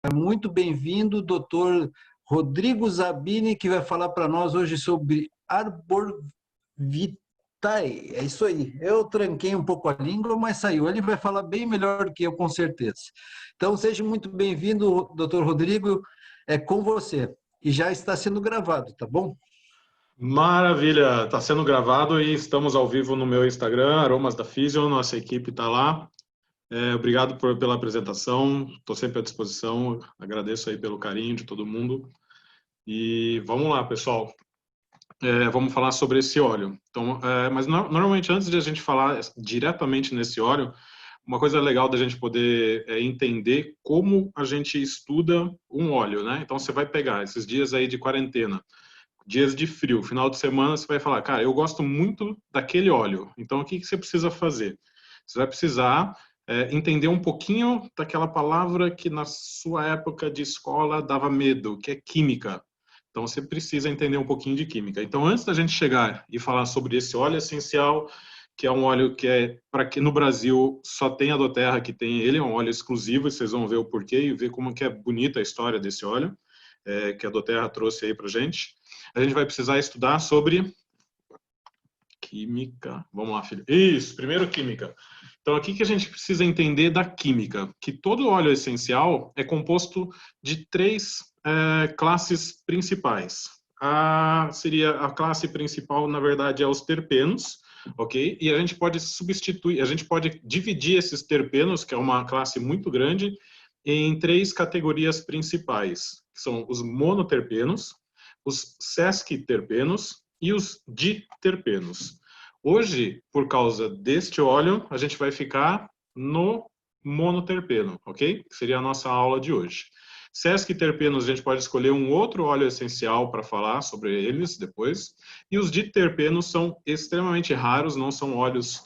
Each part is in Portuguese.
Muito bem-vindo, doutor Rodrigo Zabini, que vai falar para nós hoje sobre Arbor Vitae. É isso aí. Eu tranquei um pouco a língua, mas saiu. Ele vai falar bem melhor do que eu, com certeza. Então, seja muito bem-vindo, doutor Rodrigo. É com você. E já está sendo gravado, tá bom? Maravilha, está sendo gravado e estamos ao vivo no meu Instagram, Aromas da Physion, nossa equipe está lá. Obrigado pela apresentação, estou sempre à disposição, agradeço aí pelo carinho de todo mundo. E vamos lá, pessoal, vamos falar sobre esse óleo. Então, mas normalmente antes de a gente falar diretamente nesse óleo, uma coisa legal da gente poder entender como a gente estuda um óleo, né? Então você vai pegar esses dias aí de quarentena, dias de frio, final de semana, você vai falar, cara, eu gosto muito daquele óleo. Então, o que você precisa fazer? Você vai precisar entender um pouquinho daquela palavra que na sua época de escola dava medo, que é química. Então, você precisa entender um pouquinho de química. Então, antes da gente chegar e falar sobre esse óleo essencial, que é um óleo que para que no Brasil só tem a doTERRA que tem ele, é um óleo exclusivo, e vocês vão ver o porquê e ver como que é bonita a história desse óleo, que a doTERRA trouxe aí pra gente. A gente vai precisar estudar sobre química. Vamos lá, filho. Isso, primeiro química. Então, aqui que a gente precisa entender da química, que todo óleo essencial é composto de três classes principais. Seria a classe principal, na verdade, é os terpenos, ok? E a gente pode substituir, a gente pode dividir esses terpenos, que é uma classe muito grande, em três categorias principais, que são os monoterpenos, os sesquiterpenos e os diterpenos. Hoje, por causa deste óleo, a gente vai ficar no monoterpeno, ok? Que seria a nossa aula de hoje. Sesquiterpenos, a gente pode escolher um outro óleo essencial para falar sobre eles depois. E os diterpenos são extremamente raros, não são óleos,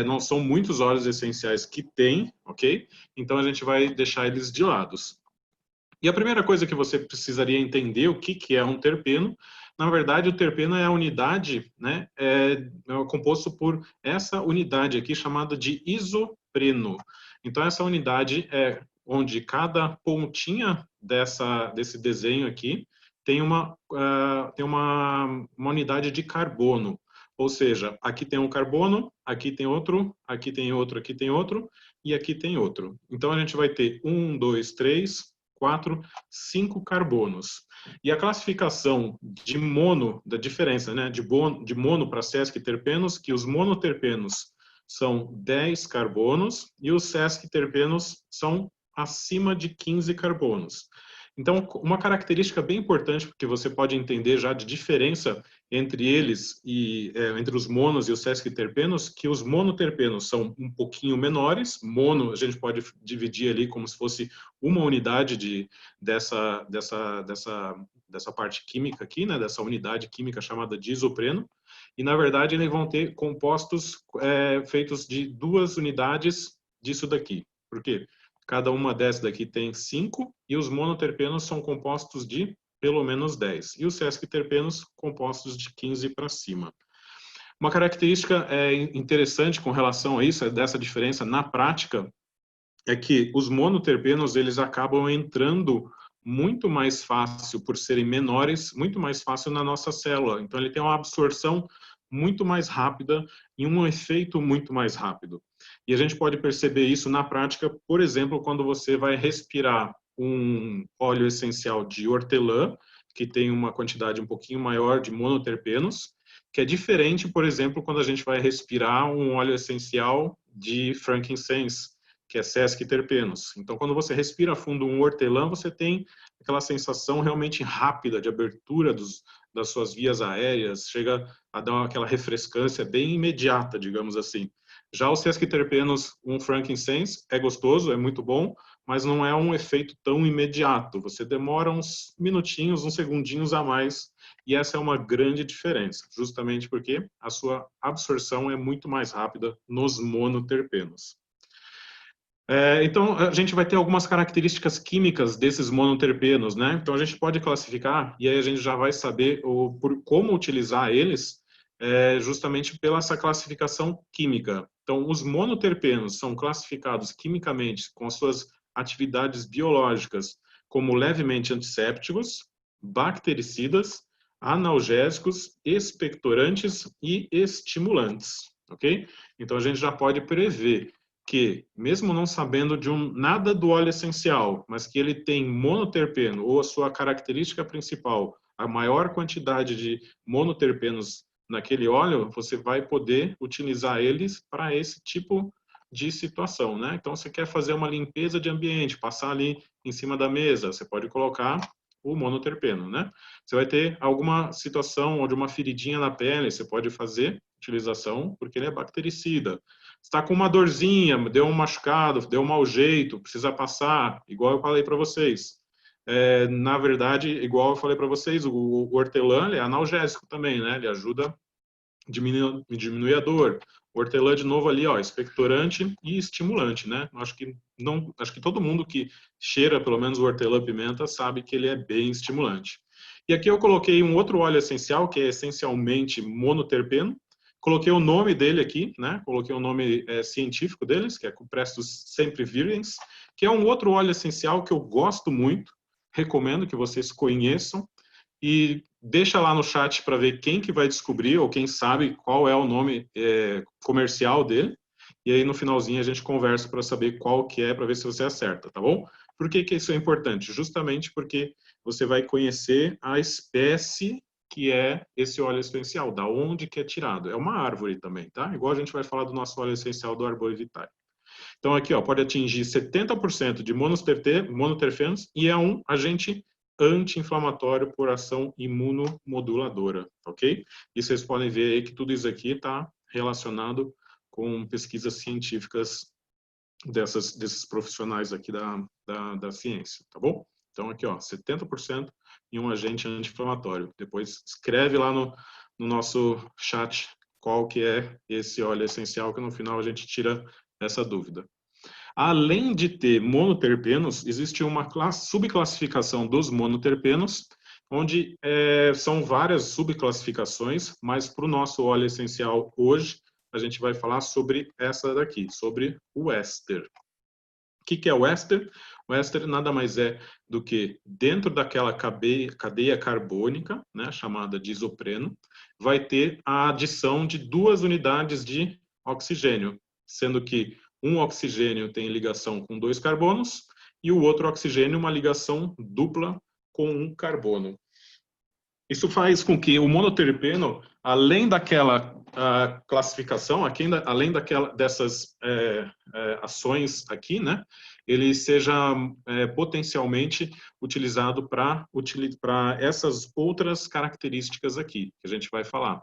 não são muitos óleos essenciais que tem, ok? Então a gente vai deixar eles de lado. E a primeira coisa que você precisaria entender o que é um terpeno, na verdade o terpeno é a unidade, né, é composto por essa unidade aqui chamada de isopreno. Então essa unidade é onde cada pontinha desse desenho aqui tem uma unidade de carbono. Ou seja, aqui tem um carbono, aqui tem outro, aqui tem outro, aqui tem outro, e aqui tem outro. Então a gente vai ter 1, 2, 3, 4, 5 carbonos. E a classificação de mono, da diferença, né, de mono para sesquiterpenos, que os monoterpenos são 10 carbonos e os sesquiterpenos são acima de 15 carbonos. Então, uma característica bem importante que você pode entender já de diferença entre eles e entre os monos e os sesquiterpenos, que os monoterpenos são um pouquinho menores. Mono a gente pode dividir ali como se fosse uma unidade dessa parte química aqui, né, dessa unidade química chamada de isopreno. E na verdade eles vão ter compostos feitos de duas unidades disso daqui. Por quê? Cada uma dessas daqui tem 5 e os monoterpenos são compostos de pelo menos 10. E os sesquiterpenos compostos de 15 para cima. Uma característica interessante com relação a isso, dessa diferença na prática, é que os monoterpenos eles acabam entrando muito mais fácil, por serem menores, muito mais fácil na nossa célula. Então ele tem uma absorção muito mais rápida e um efeito muito mais rápido. E a gente pode perceber isso na prática, por exemplo, quando você vai respirar um óleo essencial de hortelã, que tem uma quantidade um pouquinho maior de monoterpenos, que é diferente, por exemplo, quando a gente vai respirar um óleo essencial de frankincense, que é sesquiterpenos. Então, quando você respira fundo um hortelã, você tem aquela sensação realmente rápida de abertura das suas vias aéreas, chega a dar aquela refrescância bem imediata, digamos assim. Já os sesquiterpenos, um frankincense, é gostoso, é muito bom, mas não é um efeito tão imediato. Você demora uns minutinhos, uns segundinhos a mais, e essa é uma grande diferença, justamente porque a sua absorção é muito mais rápida nos monoterpenos. Então, a gente vai ter algumas características químicas desses monoterpenos, né? Então, a gente pode classificar, e aí a gente já vai saber como utilizar eles, justamente pela essa classificação química. Então, os monoterpenos são classificados quimicamente com as suas atividades biológicas como levemente antissépticos, bactericidas, analgésicos, expectorantes e estimulantes, ok? Então a gente já pode prever que, mesmo não sabendo de nada do óleo essencial, mas que ele tem monoterpeno, ou a sua característica principal, a maior quantidade de monoterpenos naquele óleo, você vai poder utilizar eles para esse tipo de situação, né? Então, você quer fazer uma limpeza de ambiente, passar ali em cima da mesa, você pode colocar o monoterpeno, né? Você vai ter alguma situação onde uma feridinha na pele, você pode fazer utilização, porque ele é bactericida. Está com uma dorzinha, deu um machucado, deu um mau jeito, precisa passar, igual eu falei para vocês. Na verdade, igual eu falei para vocês, o hortelã é analgésico também, né? Ele ajuda a diminuir a dor. O hortelã, de novo, ali, ó, expectorante e estimulante, né? Acho que todo mundo que cheira, pelo menos, o hortelã-pimenta sabe que ele é bem estimulante. E aqui eu coloquei um outro óleo essencial, que é essencialmente monoterpeno. Coloquei o nome dele aqui, né? Coloquei o nome científico deles, que é Cupressus sempervirens, que é um outro óleo essencial que eu gosto muito, recomendo que vocês conheçam. E deixa lá no chat para ver quem que vai descobrir, ou quem sabe qual é o nome comercial dele. E aí, no finalzinho, a gente conversa para saber qual que é, para ver se você acerta, tá bom? Por que que isso é importante? Justamente porque você vai conhecer a espécie que é esse óleo essencial, da onde que é tirado. É uma árvore também, tá? Igual a gente vai falar do nosso óleo essencial do Arbor Vitae. Então, aqui, ó, pode atingir 70% de monoterpenos e é um agente anti-inflamatório por ação imunomoduladora, ok? E vocês podem ver aí que tudo isso aqui está relacionado com pesquisas científicas desses profissionais aqui da ciência, tá bom? Então, aqui, ó, 70% em um agente anti-inflamatório. Depois escreve lá no nosso chat qual que é esse óleo essencial, que no final a gente tira essa dúvida. Além de ter monoterpenos, existe uma subclassificação dos monoterpenos, onde são várias subclassificações, mas para o nosso óleo essencial hoje, a gente vai falar sobre essa daqui, sobre o éster. O que é o éster? O éster nada mais é do que, dentro daquela cadeia carbônica, né, chamada de isopreno, vai ter a adição de 2 unidades de oxigênio, sendo que um oxigênio tem ligação com 2 carbonos e o outro oxigênio uma ligação dupla com um carbono. Isso faz com que o monoterpeno, além daquela classificação, além dessas ações aqui, né, ele seja potencialmente utilizado para essas outras características aqui, que a gente vai falar.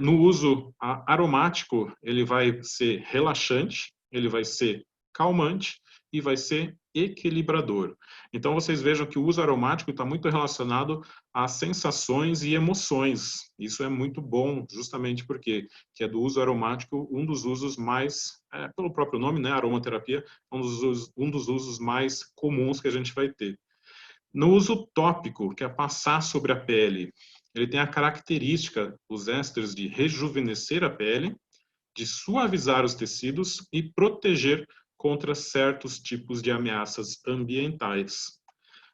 No uso aromático, ele vai ser relaxante, ele vai ser calmante e vai ser equilibrador. Então, vocês vejam que o uso aromático está muito relacionado a sensações e emoções. Isso é muito bom, justamente porque que é do uso aromático, um dos usos mais, pelo próprio nome, né, aromaterapia, um dos usos mais comuns que a gente vai ter. No uso tópico, que é passar sobre a pele, ele tem a característica, os ésteres, de rejuvenescer a pele, de suavizar os tecidos e proteger contra certos tipos de ameaças ambientais.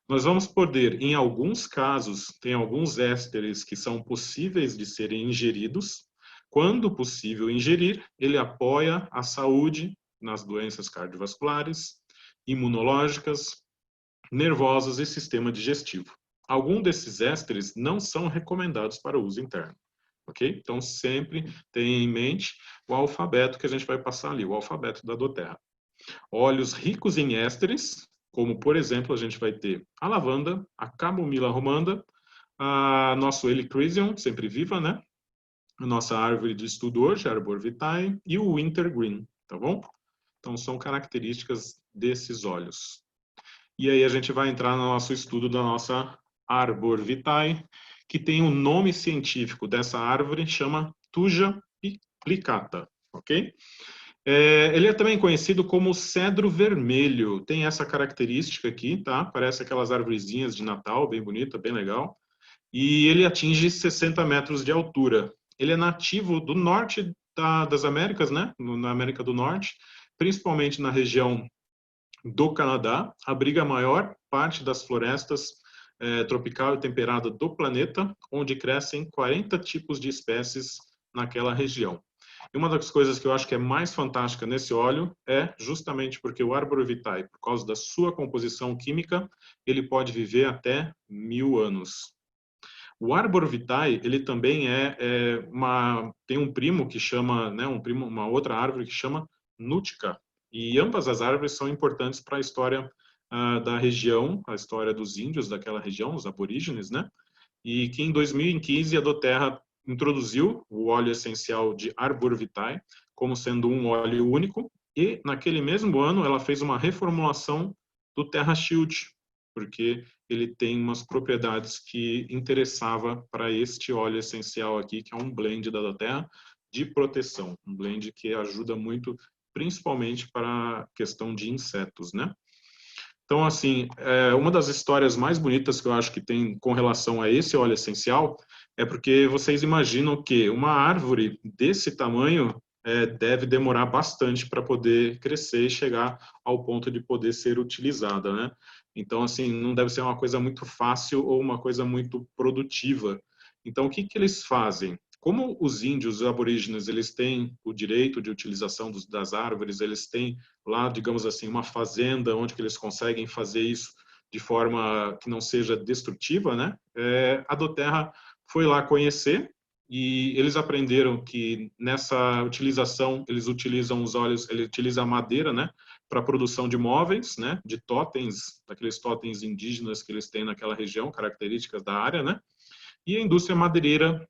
Nós vamos poder, em alguns casos, tem alguns ésteres que são possíveis de serem ingeridos. Quando possível ingerir, ele apoia a saúde nas doenças cardiovasculares, imunológicas, nervosas e sistema digestivo. Alguns desses ésteres não são recomendados para uso interno. Ok? Então, sempre tenha em mente o alfabeto que a gente vai passar ali, o alfabeto da doTERRA. Óleos ricos em ésteres, como, por exemplo, a gente vai ter a lavanda, a camomila romanda, a nosso Helichrysum, sempre viva, né? A nossa árvore de estudo hoje, Arbor Vitae, e o Wintergreen, tá bom? Então, são características desses óleos. E aí a gente vai entrar no nosso estudo da nossa Arbor Vitae, que tem um nome científico dessa árvore, chama Thuja plicata, ok? Ele é também conhecido como cedro vermelho, tem essa característica aqui, tá? Parece aquelas arvorezinhas de Natal, bem bonita, bem legal. E ele atinge 60 metros de altura. Ele é nativo do norte das Américas, né? Na América do Norte, principalmente na região do Canadá, abriga a maior parte das florestas tropical e temperada do planeta, onde crescem 40 tipos de espécies naquela região. E uma das coisas que eu acho que é mais fantástica nesse óleo é justamente porque o Arbor Vitae, por causa da sua composição química, ele pode viver até 1000 anos. O Arbor Vitae, ele também tem um primo que chama, né, uma outra árvore que chama Nútica. E ambas as árvores são importantes para a história da região, a história dos índios daquela região, os aborígenes, né? E que em 2015 a Doterra introduziu o óleo essencial de Arbor Vitae como sendo um óleo único, e naquele mesmo ano ela fez uma reformulação do Terra Shield, porque ele tem umas propriedades que interessava para este óleo essencial aqui, que é um blend da Doterra de proteção, um blend que ajuda muito, principalmente para a questão de insetos, né? Então, assim, uma das histórias mais bonitas que eu acho que tem com relação a esse óleo essencial é porque vocês imaginam que uma árvore desse tamanho deve demorar bastante para poder crescer e chegar ao ponto de poder ser utilizada, né? Então, assim, não deve ser uma coisa muito fácil ou uma coisa muito produtiva. Então, o que que eles fazem? Como os índios, os aborígenes, eles têm o direito de utilização das árvores, eles têm lá, digamos assim, uma fazenda onde que eles conseguem fazer isso de forma que não seja destrutiva, né? A Doterra foi lá conhecer e eles aprenderam que nessa utilização eles utilizam os óleos, ele utiliza a madeira, né, para a produção de móveis, né, de totens, daqueles totens indígenas que eles têm naquela região, características da área, né? E a indústria madeireira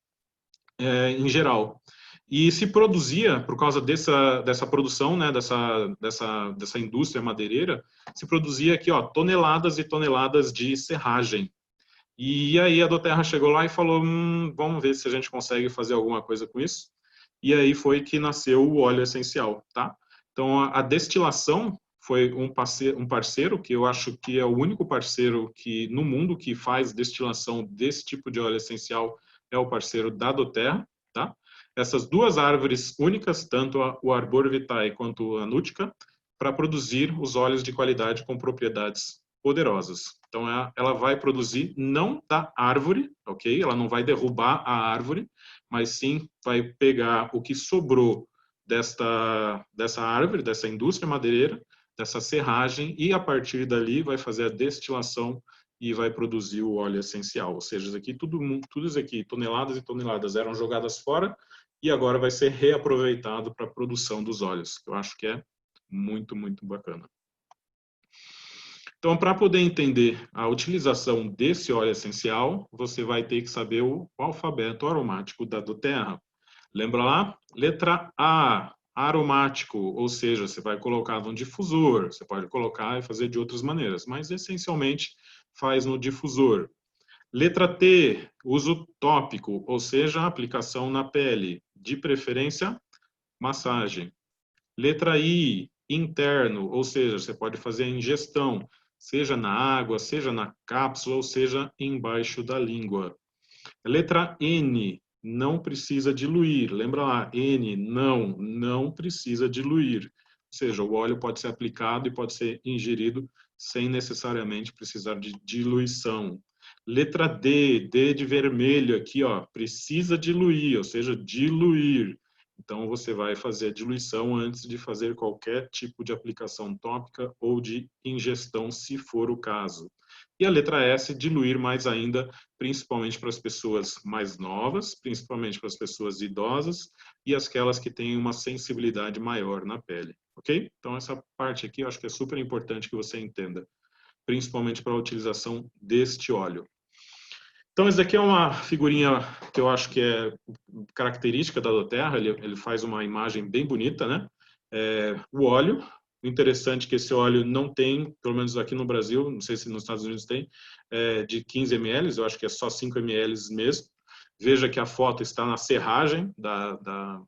em geral. E se produzia, por causa dessa produção, né, dessa indústria madeireira, se produzia aqui, ó, toneladas e toneladas de serragem. E aí a Doterra chegou lá e falou, vamos ver se a gente consegue fazer alguma coisa com isso. E aí foi que nasceu o óleo essencial, tá? Então a destilação foi um parceiro que eu acho que é o único parceiro que no mundo que faz destilação desse tipo de óleo essencial, é o parceiro da Doterra, tá? Essas duas árvores únicas, tanto o Arbor Vitae quanto a Nútica, para produzir os óleos de qualidade com propriedades poderosas. Então, ela vai produzir não da árvore, ok? Ela não vai derrubar a árvore, mas sim vai pegar o que sobrou dessa árvore, dessa indústria madeireira, dessa serragem, e a partir dali vai fazer a destilação e vai produzir o óleo essencial. Ou seja, isso aqui, tudo isso aqui, toneladas e toneladas, eram jogadas fora e agora vai ser reaproveitado para a produção dos óleos. Eu acho que é muito, muito bacana. Então, para poder entender a utilização desse óleo essencial, você vai ter que saber o alfabeto aromático da Doterra. Lembra lá? Letra A, aromático, ou seja, você vai colocar no difusor, você pode colocar e fazer de outras maneiras, mas essencialmente faz no difusor. Letra T, uso tópico, ou seja, aplicação na pele, de preferência, massagem. Letra I, interno, ou seja, você pode fazer a ingestão, seja na água, seja na cápsula, ou seja embaixo da língua. Letra N, não precisa diluir. Lembra lá, N, não precisa diluir. Ou seja, o óleo pode ser aplicado e pode ser ingerido sem necessariamente precisar de diluição. Letra D, D de vermelho aqui, ó, precisa diluir, ou seja, diluir. Então, você vai fazer a diluição antes de fazer qualquer tipo de aplicação tópica ou de ingestão, se for o caso. E a letra S, diluir mais ainda, principalmente para as pessoas mais novas, principalmente para as pessoas idosas e aquelas que têm uma sensibilidade maior na pele, ok? Então, essa parte aqui eu acho que é super importante que você entenda, principalmente para a utilização deste óleo. Então, essa daqui é uma figurinha que eu acho que é característica da Doterra, ele faz uma imagem bem bonita, né? O óleo, o interessante é que esse óleo não tem, pelo menos aqui no Brasil, não sei se nos Estados Unidos tem, de 15 ml, eu acho que é só 5 ml mesmo. Veja que a foto está na serragem da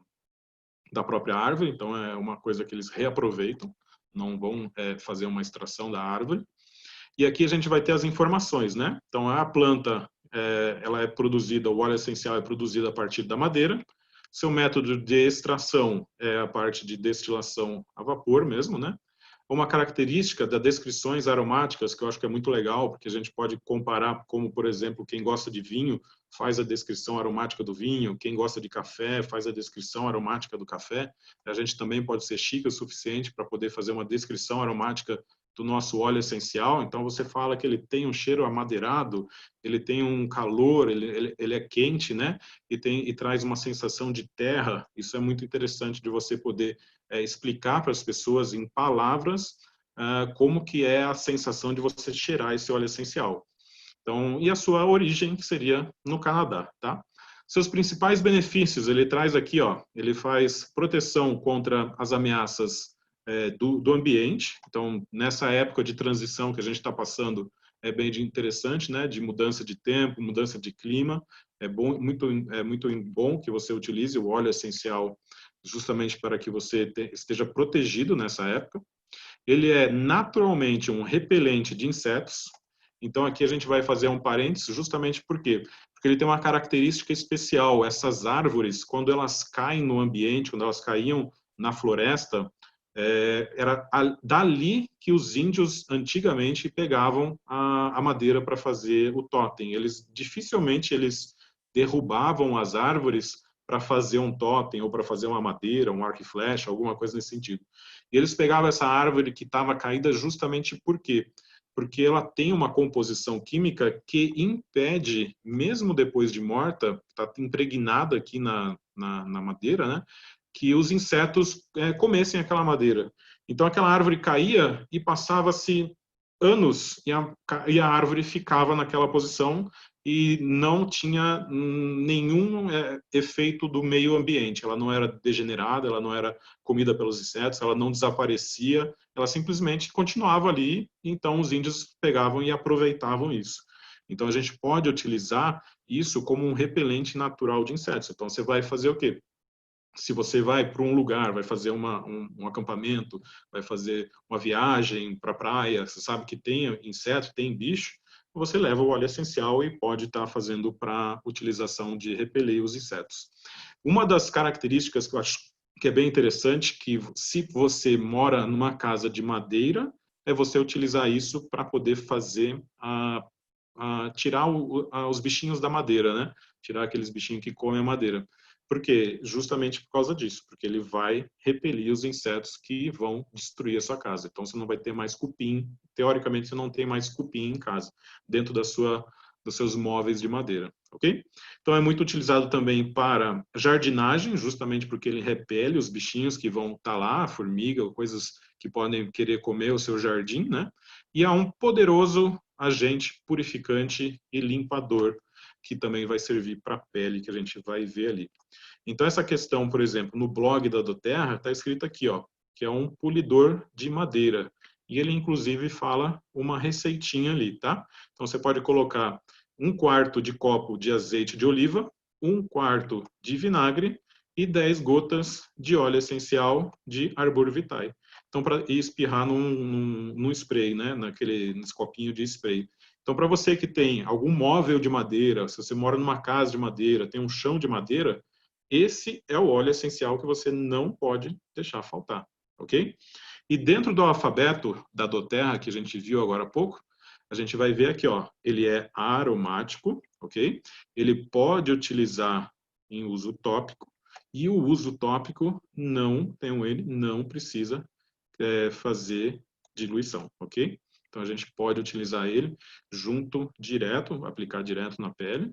própria árvore, então é uma coisa que eles reaproveitam, não vão fazer uma extração da árvore. E aqui a gente vai ter as informações, né? Então, a planta, ela é produzida, o óleo essencial é produzido a partir da madeira. Seu método de extração é a parte de destilação a vapor mesmo, né? Uma característica das descrições aromáticas, que eu acho que é muito legal, porque a gente pode comparar, como, por exemplo, quem gosta de vinho faz a descrição aromática do vinho, quem gosta de café faz a descrição aromática do café. A gente também pode ser chique o suficiente para poder fazer uma descrição aromática do nosso óleo essencial. Então, você fala que ele tem um cheiro amadeirado, ele tem um calor, ele é quente, né? E traz uma sensação de terra. Isso é muito interessante de você poder explicar para as pessoas em palavras como que é a sensação de você cheirar esse óleo essencial. Então, e a sua origem, que seria no Canadá, tá? Seus principais benefícios, ele traz aqui, ó, ele faz proteção contra as ameaças do ambiente. Então, nessa época de transição que a gente está passando, é bem interessante, né? De mudança de tempo, mudança de clima. É bom, muito bom que você utilize o óleo essencial justamente para que você esteja protegido nessa época. Ele é naturalmente um repelente de insetos. Então, aqui a gente vai fazer um parênteses justamente por quê? Porque ele tem uma característica especial. Essas árvores, quando elas caem no ambiente, quando elas caíam na floresta, era dali que os índios antigamente pegavam a madeira para fazer o totem. Dificilmente eles derrubavam as árvores para fazer um totem ou para fazer uma madeira, um arco e flecha, alguma coisa nesse sentido. E eles pegavam essa árvore que estava caída justamente por quê? Porque ela tem uma composição química que impede, mesmo depois de morta, está impregnada aqui na madeira, né? Que os insetos comessem aquela madeira. Então, aquela árvore caía e passava-se anos e a árvore ficava naquela posição e não tinha nenhum efeito do meio ambiente. Ela não era degenerada, ela não era comida pelos insetos, ela não desaparecia, ela simplesmente continuava ali, então os índios pegavam e aproveitavam isso. Então, a gente pode utilizar isso como um repelente natural de insetos. Então, você vai fazer o quê? Se você vai para um lugar, vai fazer um acampamento, vai fazer uma viagem para a praia, você sabe que tem inseto, tem bicho, você leva o óleo essencial e pode estar fazendo para utilização de repelir os insetos. Uma das características que eu acho que é bem interessante, que se você mora numa casa de madeira, é você utilizar isso para poder fazer tirar os bichinhos da madeira, né? Tirar aqueles bichinhos que comem a madeira. Por quê? Justamente por causa disso, porque ele vai repelir os insetos que vão destruir a sua casa. Então, você não vai ter mais cupim. Teoricamente, você não tem mais cupim em casa, dentro dos seus móveis de madeira, ok? Então, é muito utilizado também para jardinagem, justamente porque ele repele os bichinhos que vão estar lá, formiga, coisas que podem querer comer o seu jardim, né? E é um poderoso agente purificante e limpador, que também vai servir para a pele, que a gente vai ver ali. Então, essa questão, por exemplo, no blog da Doterra, está escrito aqui, ó, que é um polidor de madeira. E ele, inclusive, fala uma receitinha ali, tá? Então, você pode colocar 1/4 de copo de azeite de oliva, 1/4 de vinagre e 10 gotas de óleo essencial de Arbor Vitae. Então, para espirrar num spray, né? Nesse copinho de spray. Então, para você que tem algum móvel de madeira, se você mora numa casa de madeira, tem um chão de madeira, esse é o óleo essencial que você não pode deixar faltar, ok? E dentro do alfabeto da Doterra, que a gente viu agora há pouco, a gente vai ver aqui, ó, ele é aromático, ok? Ele pode utilizar em uso tópico, e o uso tópico não precisa fazer diluição, ok? Então, a gente pode utilizar ele direto, aplicar direto na pele,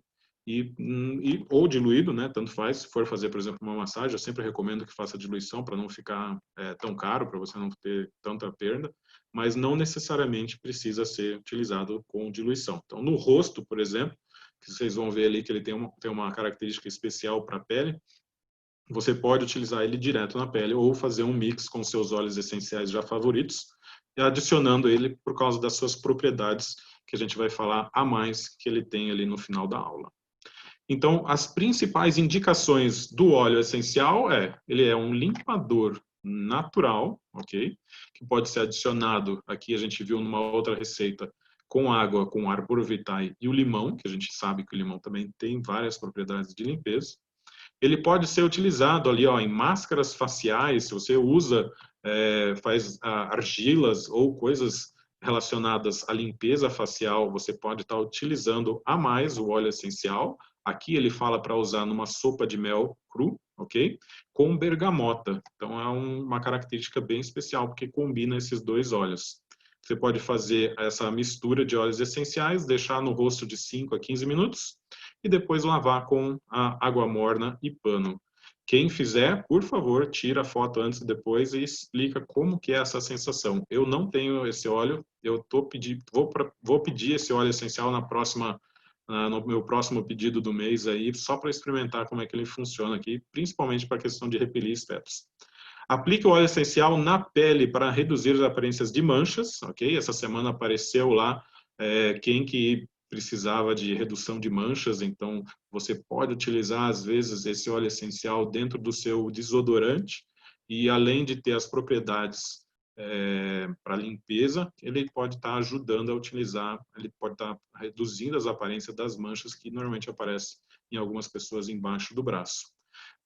ou diluído, né? Tanto faz. Se for fazer, por exemplo, uma massagem, eu sempre recomendo que faça diluição para não ficar tão caro, para você não ter tanta perda, mas não necessariamente precisa ser utilizado com diluição. Então, no rosto, por exemplo, que vocês vão ver ali que ele tem uma característica especial para a pele, você pode utilizar ele direto na pele ou fazer um mix com seus óleos essenciais já favoritos, adicionando ele por causa das suas propriedades, que a gente vai falar a mais que ele tem ali no final da aula. Então, as principais indicações do óleo essencial ele é um limpador natural, ok? Que pode ser adicionado, aqui a gente viu numa outra receita, com água, com Arbor Vitae e o limão, que a gente sabe que o limão também tem várias propriedades de limpeza. Ele pode ser utilizado ali, ó, em máscaras faciais. Se você usa faz argilas ou coisas relacionadas à limpeza facial, você pode estar utilizando a mais o óleo essencial. Aqui ele fala para usar numa sopa de mel cru, ok? Com bergamota. Então é uma característica bem especial, porque combina esses dois óleos. Você pode fazer essa mistura de óleos essenciais, deixar no rosto de 5 a 15 minutos e depois lavar com a água morna e pano. Quem fizer, por favor, tira a foto antes e depois e explica como que é essa sensação. Eu não tenho esse óleo, vou pedir esse óleo essencial no meu próximo pedido do mês aí, só para experimentar como é que ele funciona aqui, principalmente para a questão de repelir estéticos. Aplique o óleo essencial na pele para reduzir as aparências de manchas, ok? Essa semana apareceu lá quem que precisava de redução de manchas, então você pode utilizar, às vezes, esse óleo essencial dentro do seu desodorante e, além de ter as propriedades para limpeza, ele pode estar ajudando a utilizar, ele pode estar reduzindo as aparências das manchas que normalmente aparecem em algumas pessoas embaixo do braço.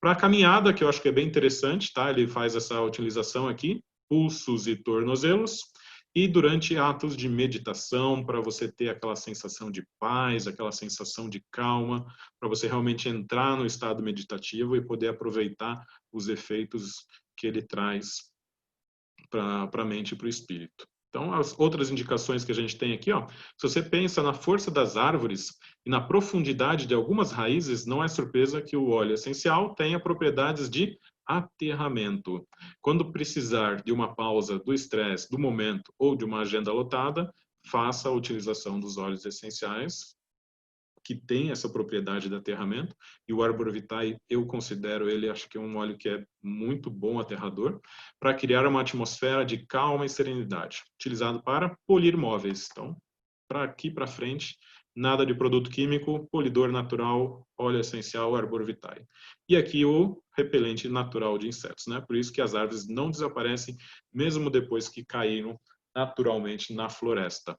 Para a caminhada, que eu acho que é bem interessante, tá? Ele faz essa utilização aqui, pulsos e tornozelos, e durante atos de meditação, para você ter aquela sensação de paz, aquela sensação de calma, para você realmente entrar no estado meditativo e poder aproveitar os efeitos que ele traz para a mente e para o espírito. Então, as outras indicações que a gente tem aqui, ó, se você pensa na força das árvores e na profundidade de algumas raízes, não é surpresa que o óleo essencial tenha propriedades de aterramento. Quando precisar de uma pausa do estresse, do momento ou de uma agenda lotada, faça a utilização dos óleos essenciais, que tem essa propriedade de aterramento, e o Arbor Vitae, eu considero ele, acho que é um óleo que é muito bom aterrador, para criar uma atmosfera de calma e serenidade, utilizado para polir móveis. Então, para aqui para frente, nada de produto químico, polidor natural, óleo essencial, Arbor Vitae. E aqui o repelente natural de insetos, né? Por isso que as árvores não desaparecem, mesmo depois que caíram naturalmente na floresta.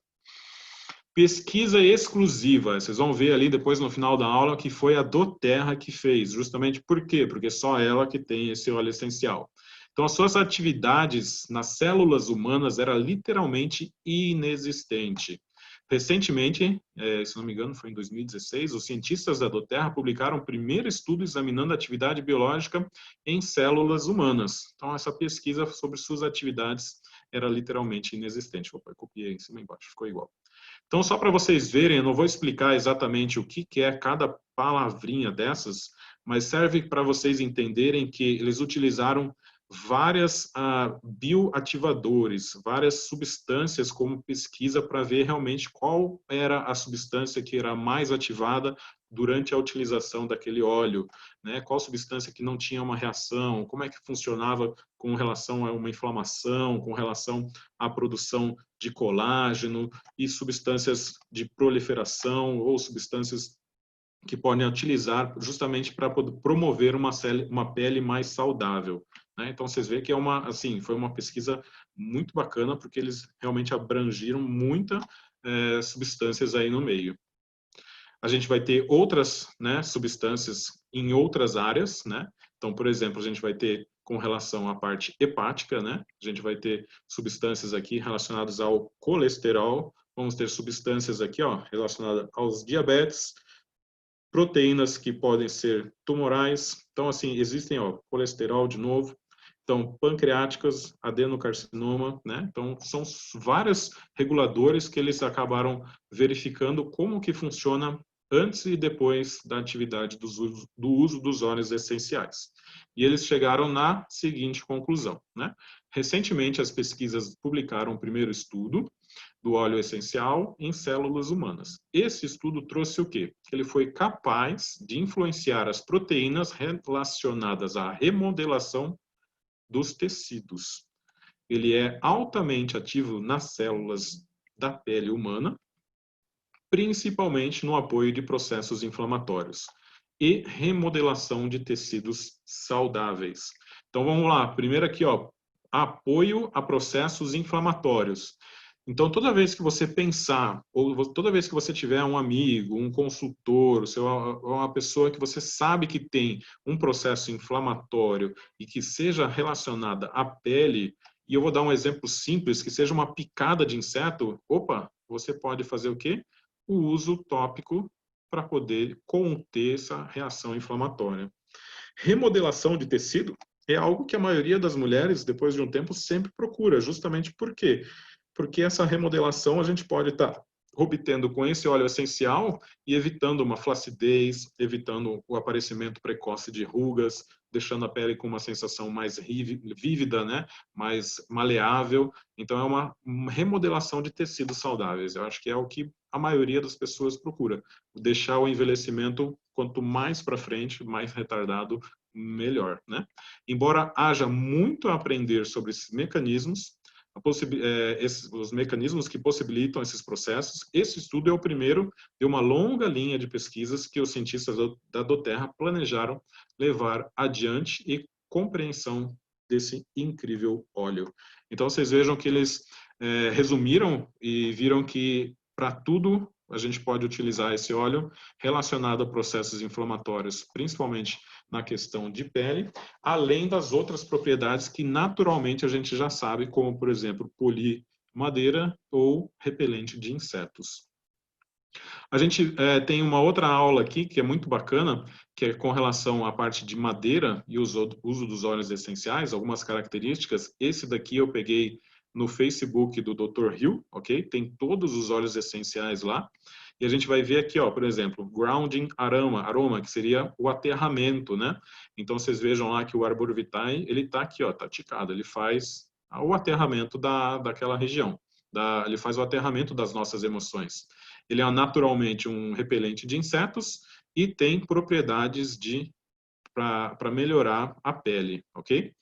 Pesquisa exclusiva, vocês vão ver ali depois no final da aula que foi a doTERRA que fez, justamente por quê? Porque só ela que tem esse óleo essencial. Então, as suas atividades nas células humanas era literalmente inexistente. Recentemente, se não me engano, foi em 2016, os cientistas da doTERRA publicaram o primeiro estudo examinando a atividade biológica em células humanas. Então, essa pesquisa sobre suas atividades era literalmente inexistente. Opa, copiei em cima e embaixo, ficou igual. Então, só para vocês verem, eu não vou explicar exatamente o que é cada palavrinha dessas, mas serve para vocês entenderem que eles utilizaram várias bioativadores, várias substâncias como pesquisa para ver realmente qual era a substância que era mais ativada durante a utilização daquele óleo, né? Qual substância que não tinha uma reação, como é que funcionava com relação a uma inflamação, com relação à produção de colágeno e substâncias de proliferação ou substâncias que podem utilizar justamente para promover uma pele mais saudável, né? Então, vocês veem que foi uma pesquisa muito bacana, porque eles realmente abrangiram muitas substâncias aí no meio. A gente vai ter outras, né, substâncias em outras áreas, né? Então, por exemplo, a gente vai ter com relação à parte hepática, né? A gente vai ter substâncias aqui relacionadas ao colesterol, vamos ter substâncias aqui, ó, relacionadas aos diabetes, proteínas que podem ser tumorais. Então, assim, existem, ó, colesterol de novo. Então, pancreáticas, adenocarcinoma, né? Então, são vários reguladores que eles acabaram verificando como que funciona antes e depois da atividade do uso dos óleos essenciais. E eles chegaram na seguinte conclusão, né? Recentemente, as pesquisas publicaram o primeiro estudo do óleo essencial em células humanas. Esse estudo trouxe o quê? Ele foi capaz de influenciar as proteínas relacionadas à remodelação dos tecidos. Ele é altamente ativo nas células da pele humana, principalmente no apoio de processos inflamatórios e remodelação de tecidos saudáveis. Então vamos lá, primeiro aqui, ó, apoio a processos inflamatórios. Então, toda vez que você pensar, ou toda vez que você tiver um amigo, um consultor, uma pessoa que você sabe que tem um processo inflamatório e que seja relacionada à pele, e eu vou dar um exemplo simples, que seja uma picada de inseto, opa, você pode fazer o quê? O uso tópico para poder conter essa reação inflamatória. Remodelação de tecido é algo que a maioria das mulheres, depois de um tempo, sempre procura, justamente por quê? Porque essa remodelação a gente pode estar obtendo com esse óleo essencial e evitando uma flacidez, evitando o aparecimento precoce de rugas, deixando a pele com uma sensação mais vívida, né? Mais maleável. Então, é uma remodelação de tecidos saudáveis. Eu acho que é o que a maioria das pessoas procura. Deixar o envelhecimento, quanto mais para frente, mais retardado, melhor, né? Embora haja muito a aprender sobre esses mecanismos, os mecanismos que possibilitam esses processos, esse estudo é o primeiro de uma longa linha de pesquisas que os cientistas da doTERRA planejaram levar adiante e compreensão desse incrível óleo. Então, vocês vejam que eles resumiram e viram que para tudo a gente pode utilizar esse óleo relacionado a processos inflamatórios, principalmente na questão de pele, além das outras propriedades que naturalmente a gente já sabe, como, por exemplo, polir madeira ou repelente de insetos. A gente tem uma outra aula aqui que é muito bacana, que é com relação à parte de madeira e o uso dos óleos essenciais, algumas características. Esse daqui eu peguei no Facebook do Dr. Hill, ok? Tem todos os óleos essenciais lá. E a gente vai ver aqui, ó, por exemplo, grounding aroma, que seria o aterramento, né? Então, vocês vejam lá que o Arbor Vitae, ele tá aqui, ó, tá ticado. Ele faz o aterramento daquela região. Ele faz o aterramento das nossas emoções. Ele é naturalmente um repelente de insetos e tem propriedades para melhorar a pele, ok?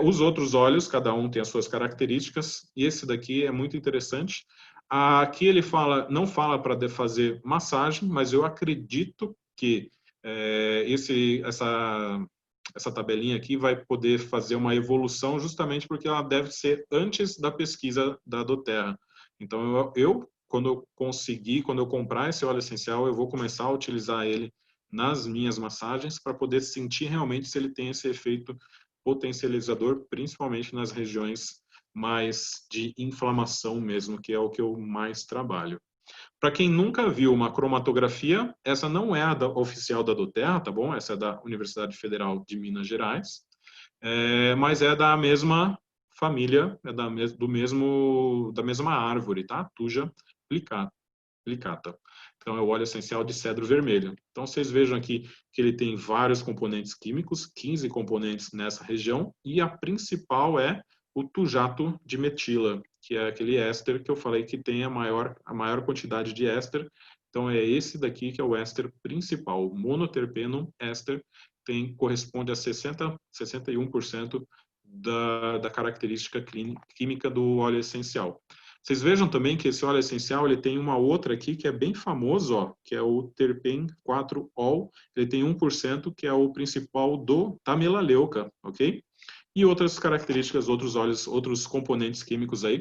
Os outros óleos, cada um tem as suas características, e esse daqui é muito interessante. Aqui ele não fala para fazer massagem, mas eu acredito que essa tabelinha aqui vai poder fazer uma evolução justamente porque ela deve ser antes da pesquisa da doTERRA. Então, quando eu comprar esse óleo essencial, eu vou começar a utilizar ele nas minhas massagens para poder sentir realmente se ele tem esse efeito potencializador, principalmente nas regiões mais de inflamação mesmo, que é o que eu mais trabalho. Para quem nunca viu uma cromatografia, essa não é a oficial da doTERRA, tá bom? Essa é da Universidade Federal de Minas Gerais, mas é da mesma família, é da mesma árvore, tá? Thuja plicata. Então, é o óleo essencial de cedro vermelho. Então, vocês vejam aqui que ele tem vários componentes químicos, 15 componentes nessa região, e a principal é o tujato de metila, que é aquele éster que eu falei que tem a maior quantidade de éster. Então, é esse daqui que é o éster principal. O monoterpeno éster corresponde a 61% da característica química do óleo essencial. Vocês vejam também que esse óleo essencial ele tem uma outra aqui que é bem famoso, ó, que é o terpen 4-ol. Ele tem 1%, que é o principal da melaleuca, ok? E outras características, outros óleos, outros componentes químicos aí,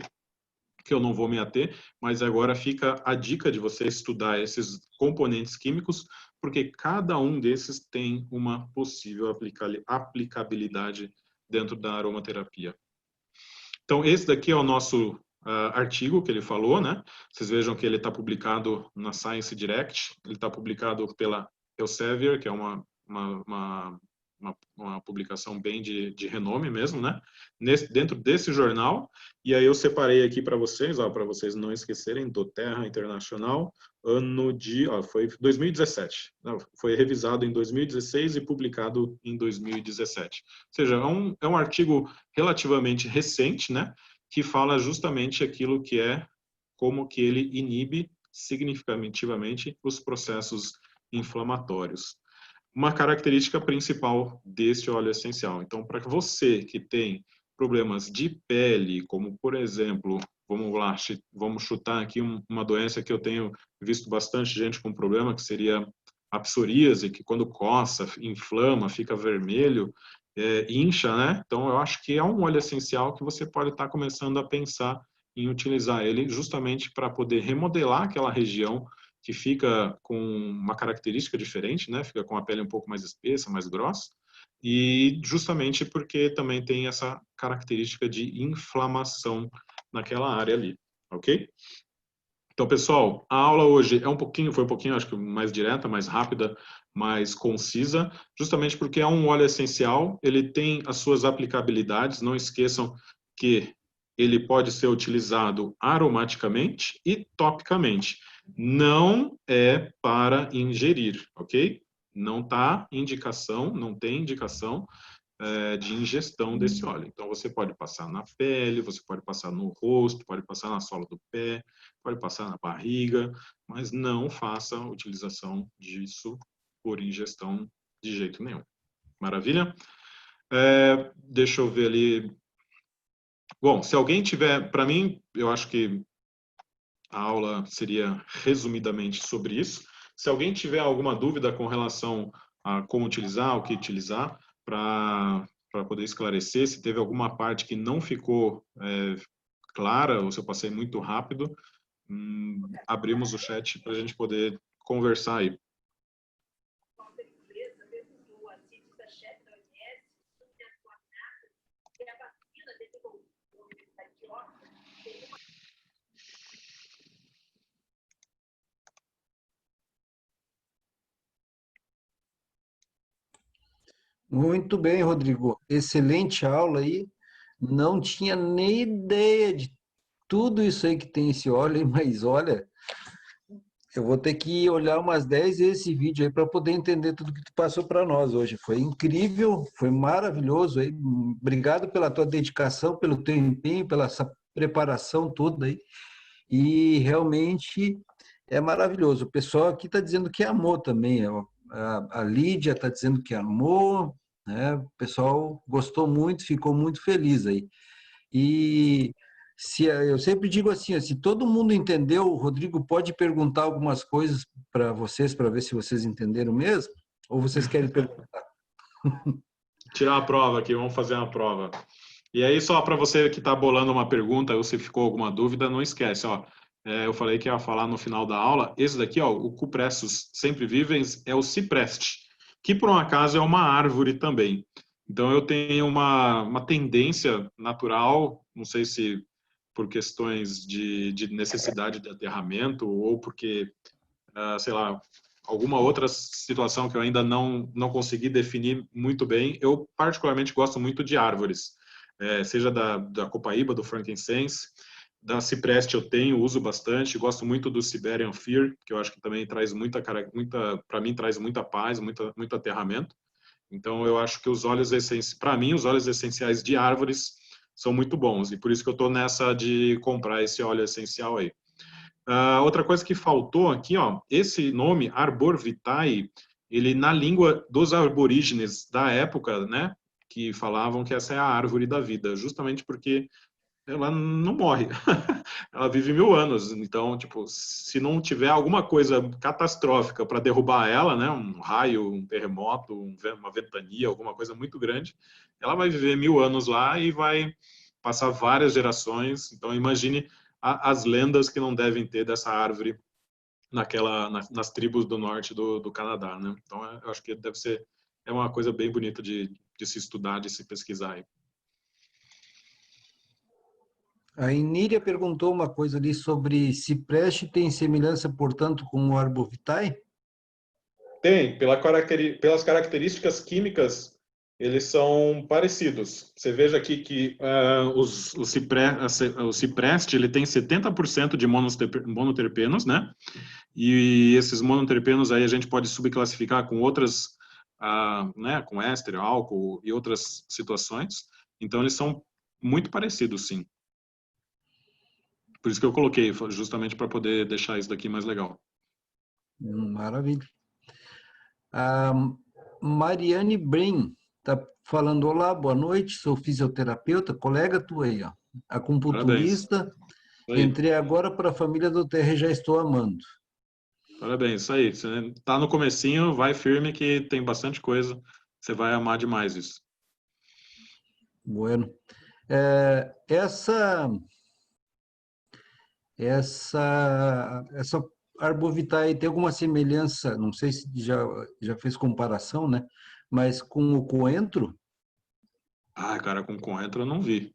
que eu não vou me ater, mas agora fica a dica de você estudar esses componentes químicos, porque cada um desses tem uma possível aplicabilidade dentro da aromaterapia. Então, esse daqui é o nosso artigo que ele falou, né? Vocês vejam que ele está publicado na Science Direct, ele está publicado pela Elsevier, que é uma publicação bem de renome mesmo, né? Dentro desse jornal, e aí eu separei aqui para vocês não esquecerem, doTERRA Internacional, foi 2017, foi revisado em 2016 e publicado em 2017. Ou seja, é um artigo relativamente recente, né? Que fala justamente aquilo que é como que ele inibe significativamente os processos inflamatórios. Uma característica principal deste óleo essencial. Então, para você que tem problemas de pele, como por exemplo, vamos chutar aqui uma doença que eu tenho visto bastante gente com problema, que seria a psoríase, que quando coça, inflama, fica vermelho, incha, né? Então, eu acho que é um óleo essencial que você pode estar começando a pensar em utilizar ele justamente para poder remodelar aquela região que fica com uma característica diferente, né? Fica com a pele um pouco mais espessa, mais grossa, e justamente porque também tem essa característica de inflamação naquela área ali, ok? Então, pessoal, a aula hoje foi um pouquinho, acho que mais direta, mais rápida, mais concisa, justamente porque é um óleo essencial, ele tem as suas aplicabilidades, não esqueçam que ele pode ser utilizado aromaticamente e topicamente. Não é para ingerir, ok? Não tem indicação de ingestão desse óleo. Então, você pode passar na pele, você pode passar no rosto, pode passar na sola do pé, pode passar na barriga, mas não faça a utilização disso por ingestão de jeito nenhum. Maravilha? Deixa eu ver ali. Bom, se alguém tiver, para mim, eu acho que a aula seria resumidamente sobre isso. Se alguém tiver alguma dúvida com relação a como utilizar, o que utilizar, para poder esclarecer, se teve alguma parte que não ficou clara, ou se eu passei muito rápido, abrimos o chat para a gente poder conversar aí. Muito bem, Rodrigo. Excelente aula aí. Não tinha nem ideia de tudo isso aí que tem esse óleo, hein? Mas olha, eu vou ter que olhar umas 10 vezes esse vídeo aí para poder entender tudo que tu passou para nós hoje. Foi incrível, foi maravilhoso aí. Obrigado pela tua dedicação, pelo teu empenho, pela essa preparação toda aí. E realmente é maravilhoso. O pessoal aqui está dizendo que amou também. A Lídia está dizendo que amou, né? O pessoal gostou muito, ficou muito feliz aí. E se eu sempre digo assim, ó, se todo mundo entendeu, o Rodrigo pode perguntar algumas coisas para vocês, para ver se vocês entenderam mesmo, ou vocês querem perguntar? Tirar a prova aqui, vamos fazer uma prova. E aí, só para você que está bolando uma pergunta, ou se ficou alguma dúvida, não esquece, ó. Eu falei que ia falar no final da aula. Esse daqui, ó, o Cupressus sempre vivens, é o cipreste, que por um acaso é uma árvore também. Então, eu tenho uma tendência natural, não sei se por questões de necessidade de aterramento ou porque, sei lá, alguma outra situação que eu ainda não consegui definir muito bem. Eu particularmente gosto muito de árvores, seja da copaíba, do frankincense, da cipreste eu tenho, uso bastante, gosto muito do Siberian Fir, que eu acho que também traz para mim traz muita paz, muito aterramento. Então eu acho que os óleos essenciais, para mim os óleos essenciais de árvores são muito bons e por isso que eu estou nessa de comprar esse óleo essencial aí. Outra coisa que faltou aqui, ó, esse nome Arbor Vitae, ele na língua dos aborígenes da época, né, que falavam que essa é a árvore da vida, justamente porque ela não morre, ela vive 1000 anos. Então, tipo, se não tiver alguma coisa catastrófica para derrubar ela, né, um raio, um terremoto, uma ventania, alguma coisa muito grande, ela vai viver 1000 anos lá e vai passar várias gerações. Então, imagine as lendas que não devem ter dessa árvore nas tribos do norte do Canadá, né? Então, eu acho que deve ser uma coisa bem bonita de se estudar, de se pesquisar aí. A Iníria perguntou uma coisa ali sobre cipreste tem semelhança, portanto, com o Arbor Vitae? Tem, pelas características químicas, eles são parecidos. Você veja aqui que o cipreste ele tem 70% de monoterpenos, né? E esses monoterpenos aí a gente pode subclassificar com outras, né, com éster, álcool e outras situações. Então, eles são muito parecidos, sim. Por isso que eu coloquei, justamente para poder deixar isso daqui mais legal. Maravilha. A Mariane Brin está falando: olá, boa noite, sou fisioterapeuta, colega tua aí, ó, Parabéns. acupunturista, Aí. entrei agora para a família do Terra e já estou amando. Parabéns, isso aí. Você tá no comecinho, vai firme que tem bastante coisa. Você vai amar demais isso. Bueno. Essa essa Arbovitae tem alguma semelhança, não sei se já fez comparação, né? Mas com o coentro? Ah, cara, com coentro eu não vi.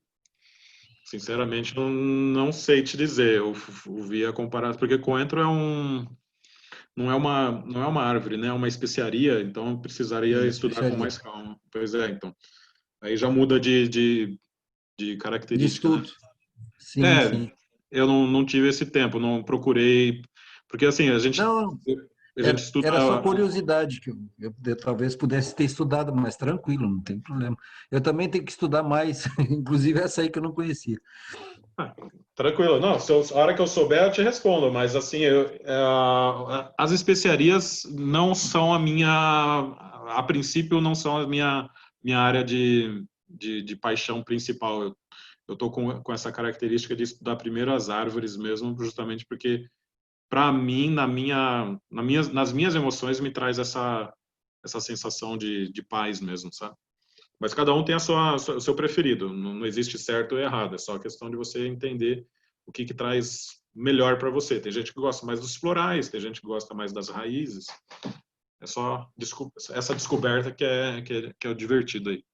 Sinceramente, não sei te dizer. Eu vi a comparação, porque coentro não é uma árvore, né? É uma especiaria, então eu É precisaria uma estudar com especiaria mais calma. Pois é, então. Aí já muda de de característica, né? estudo. Sim, É, sim. eu não tive esse tempo, não procurei, porque assim, Não, a gente estuda. era só curiosidade que eu talvez pudesse ter estudado mais tranquilo, não tem problema. Eu também tenho que estudar mais, inclusive essa aí que eu não conhecia. Ah, tranquilo, não, a hora que eu souber eu te respondo, mas assim, as especiarias não são a princípio não são a minha área de paixão principal. Eu tô com essa característica de estudar primeiro as árvores mesmo, justamente porque para mim, nas minhas emoções, me traz essa sensação de paz mesmo, sabe? Mas cada um tem o seu preferido. Não existe certo ou errado. É só questão de você entender o que traz melhor para você. Tem gente que gosta mais dos florais, tem gente que gosta mais das raízes. É só essa descoberta que é o divertido aí.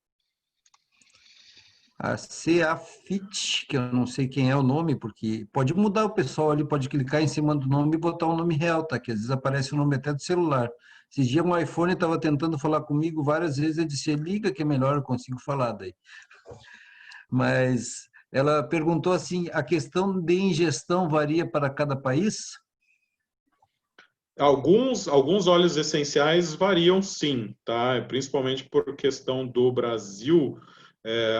A Ceafit, que eu não sei quem é o nome, porque pode mudar o pessoal ali, pode clicar em cima do nome e botar o nome real, tá? Que às vezes aparece o nome até do celular. Esses dias um iPhone estava tentando falar comigo várias vezes, eu disse, liga que é melhor, eu consigo falar daí. Mas ela perguntou assim, a questão de ingestão varia para cada país? Alguns óleos essenciais variam sim, tá? Principalmente por questão do Brasil,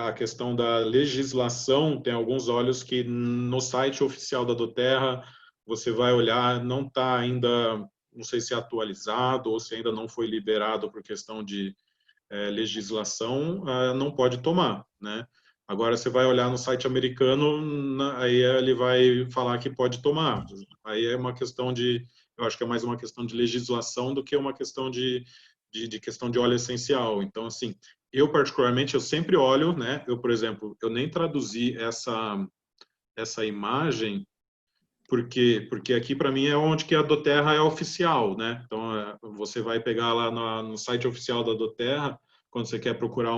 a questão da legislação, tem alguns óleos que no site oficial da doTERRA você vai olhar, não está ainda, não sei se é atualizado ou se ainda não foi liberado por questão de legislação, não pode tomar, né? Agora você vai olhar no site americano, aí ele vai falar que pode tomar. Aí é uma questão eu acho que é mais uma questão de legislação do que uma questão de questão de óleo essencial. Então, assim, eu particularmente, eu sempre olho, né? Eu, por exemplo, eu nem traduzi essa imagem porque aqui para mim é onde que a doTERRA é oficial, né? Então você vai pegar lá no site oficial da doTERRA, quando você quer procurar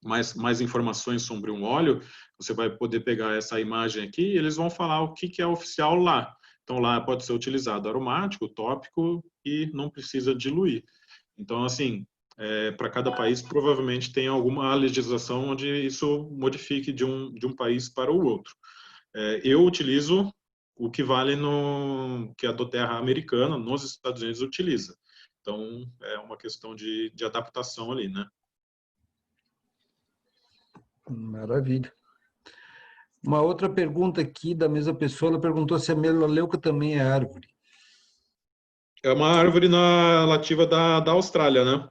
mais informações sobre um óleo, você vai poder pegar essa imagem aqui e eles vão falar o que é oficial lá. Então lá pode ser utilizado aromático, tópico e não precisa diluir. Então assim, para cada país provavelmente tem alguma legislação onde isso modifique de um país para o outro. Eu utilizo o que vale no que a doTERRA americana nos Estados Unidos utiliza. Então é uma questão de adaptação ali, né? Maravilha. Uma outra pergunta aqui da mesma pessoa, ela perguntou se a melaleuca também é árvore. É uma árvore nativa da Austrália, né?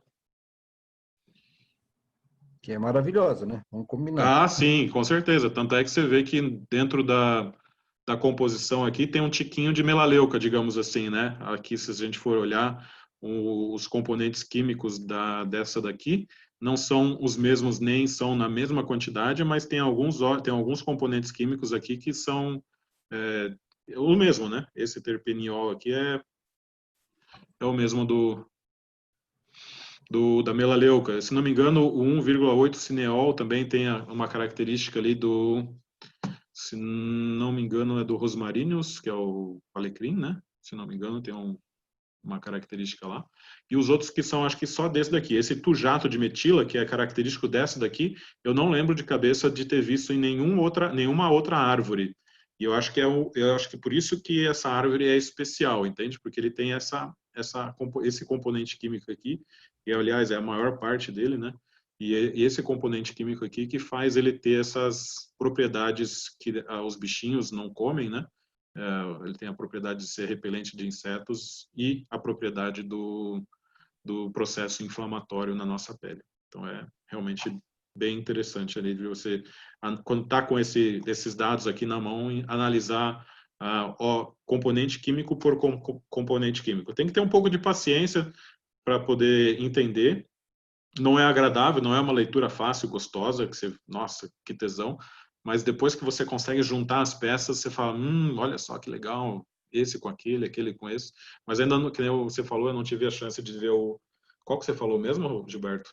Que é maravilhosa, né? Vamos combinar. Ah, sim, com certeza. Tanto é que você vê que dentro da composição aqui tem um tiquinho de melaleuca, digamos assim, né? Aqui, se a gente for olhar, os componentes químicos dessa daqui não são os mesmos, nem são na mesma quantidade, mas tem alguns componentes químicos aqui que são é, o mesmo, né? Esse terpeniol aqui é o mesmo da melaleuca. Se não me engano, o 1,8 cineol também tem uma característica ali se não me engano, é do rosmarinus, que é o alecrim, né? Se não me engano, tem uma característica lá. E os outros que são, acho que só desse daqui. Esse tujato de metila, que é característico dessa daqui, eu não lembro de cabeça de ter visto em nenhuma outra árvore. E eu acho que eu acho que por isso que essa árvore é especial, entende? Porque ele tem esse componente químico aqui, que aliás é a maior parte dele, né? E esse componente químico aqui que faz ele ter essas propriedades que os bichinhos não comem, né? Ele tem a propriedade de ser repelente de insetos e a propriedade do processo inflamatório na nossa pele. Então é realmente bem interessante ali de você, quando está com esses dados aqui na mão, analisar o componente químico por componente químico. Tem que ter um pouco de paciência para poder entender. Não é agradável, não é uma leitura fácil, gostosa, que você, nossa, que tesão, mas depois que você consegue juntar as peças, você fala, olha só que legal, esse com aquele, aquele com esse. Mas ainda, que nem você falou, eu não tive a chance de ver o... Qual que você falou mesmo, Gilberto?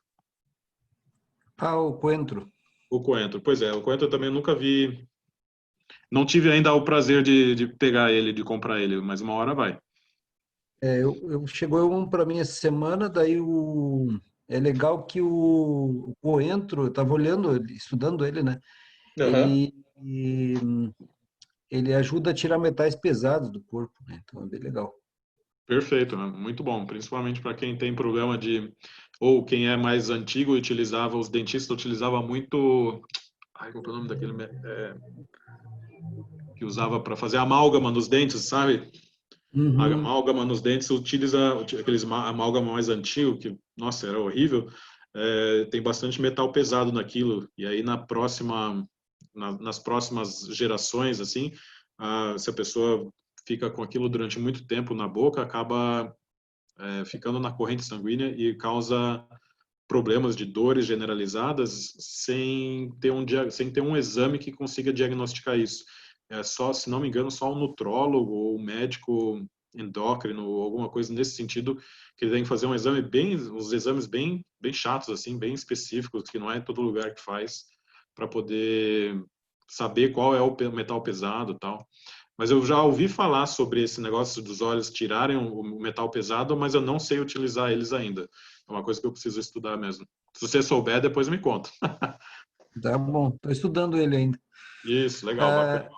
Ah, o coentro. O coentro. Pois é, o coentro eu também nunca vi. Não tive ainda o prazer de pegar ele, de comprar ele, mas uma hora vai. Chegou um para mim essa semana, é legal que o coentro, eu estava olhando, estudando ele, né? Aham. Ele, ele ajuda a tirar metais pesados do corpo, né? Então é bem legal. Perfeito, né? Muito bom, principalmente para quem tem problema de, ou quem é mais antigo e utilizava, os dentistas utilizavam muito, ai, qual que é o nome daquele que usava para fazer amálgama nos dentes, sabe? A Uhum. amálgama nos dentes utiliza aqueles amálgama mais antigo, que, nossa, era horrível. Tem bastante metal pesado naquilo, e aí nas próximas gerações, assim, se a pessoa fica com aquilo durante muito tempo na boca, acaba ficando na corrente sanguínea e causa problemas de dores generalizadas sem ter um exame que consiga diagnosticar isso. É só, se não me engano, só um nutrólogo ou um médico endócrino ou alguma coisa nesse sentido que ele tem que fazer uns exames bem chatos assim, bem específicos que não é todo lugar que faz para poder saber qual é o metal pesado, e tal. Mas eu já ouvi falar sobre esse negócio dos olhos tirarem o metal pesado, mas eu não sei utilizar eles ainda. É uma coisa que eu preciso estudar mesmo. Se você souber, depois me conta. Tá bom, estou estudando ele ainda. Isso, legal, bacana. Ah,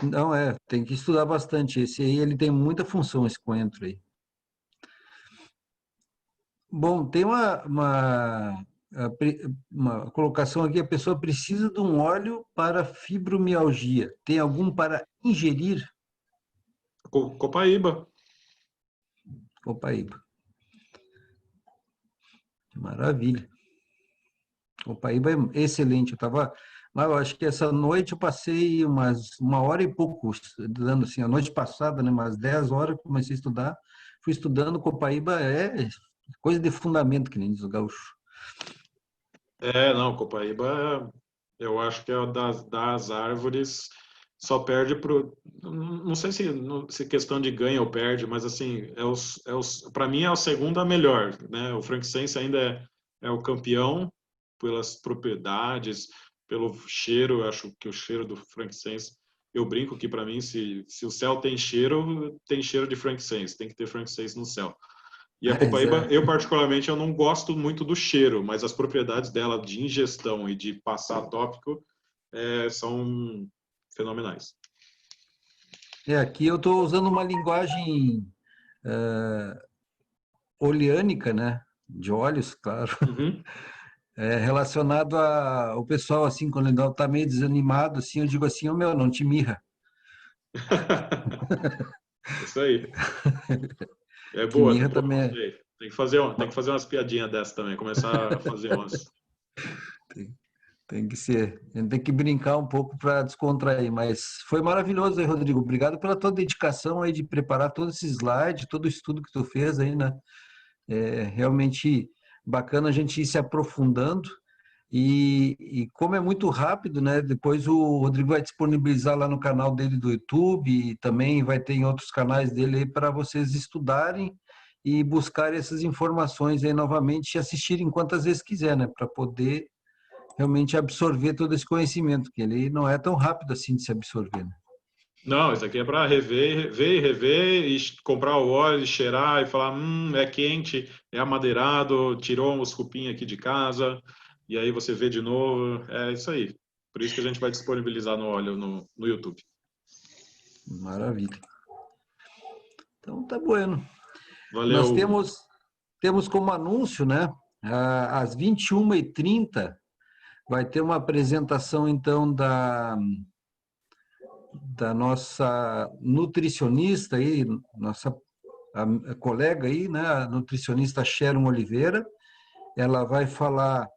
não, tem que estudar bastante. Esse aí, ele tem muita função, esse coentro aí. Bom, tem uma colocação aqui, a pessoa precisa de um óleo para fibromialgia. Tem algum para ingerir? Copaíba. Copaíba. Maravilha. Copaíba é excelente. Mas eu acho que essa noite eu passei uma hora e pouco estudando, assim, a noite passada, né, umas 10 horas, comecei a estudar. Fui estudando, Copaíba é coisa de fundamento, que nem diz o gaúcho. Não, Copaíba, eu acho que é das árvores, só perde pro. Não sei se questão de ganha ou perde, mas assim, para mim é o segundo a melhor, né? O frankincense ainda é o campeão pelas propriedades, pelo cheiro, eu acho que o cheiro do frankincense, eu brinco que para mim, se o céu tem cheiro de frankincense, tem que ter frankincense no céu. E a Mas copaíba, eu particularmente, eu não gosto muito do cheiro, mas as propriedades dela de ingestão e de passar tópico são fenomenais. aqui eu estou usando uma linguagem oleânica, né? De óleos, claro. Uhum. Relacionado ao pessoal, assim, quando ele está meio desanimado, assim, eu digo assim, meu, não te mirra, Isso aí. É que boa, mirra pô, também gostei. Tem que fazer umas piadinhas dessas também, começar a fazer umas. tem que ser, a gente tem que brincar um pouco para descontrair, mas foi maravilhoso aí, Rodrigo. Obrigado pela tua dedicação aí de preparar todo esse slide, todo o estudo que tu fez aí, né? É realmente bacana a gente ir se aprofundando. E como é muito rápido, né? Depois o Rodrigo vai disponibilizar lá no canal dele do YouTube e também vai ter em outros canais dele aí para vocês estudarem e buscar essas informações aí novamente e assistirem quantas vezes quiser, né? Para poder realmente absorver todo esse conhecimento, que ele não é tão rápido assim de se absorver, né? Não, isso aqui é para rever, ver e rever, e comprar o óleo, e cheirar e falar, é quente, é amadeirado, tirou uns cupinhos aqui de casa, e aí você vê de novo. É isso aí. Por isso que a gente vai disponibilizar no óleo no YouTube. Maravilha. Então tá bueno. Nós Valeu. temos como anúncio, né? Às 21h30 vai ter uma apresentação, então, da nossa nutricionista aí, nossa a colega aí, né, a nutricionista Sharon Oliveira. Ela vai falar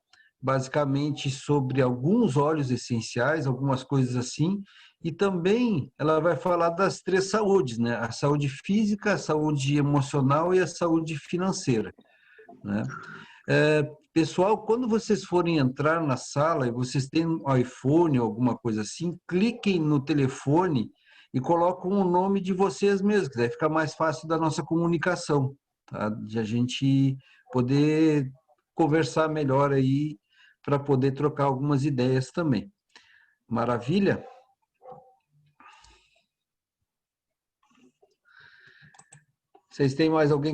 basicamente sobre alguns óleos essenciais, algumas coisas assim, e também ela vai falar das três saúdes, né? A saúde física, a saúde emocional e a saúde financeira, né? Pessoal, quando vocês forem entrar na sala e vocês têm um iPhone ou alguma coisa assim, cliquem no telefone e colocam o nome de vocês mesmos, que daí fica mais fácil da nossa comunicação, tá? De a gente poder conversar melhor aí para poder trocar algumas ideias também. Maravilha? Vocês têm mais alguém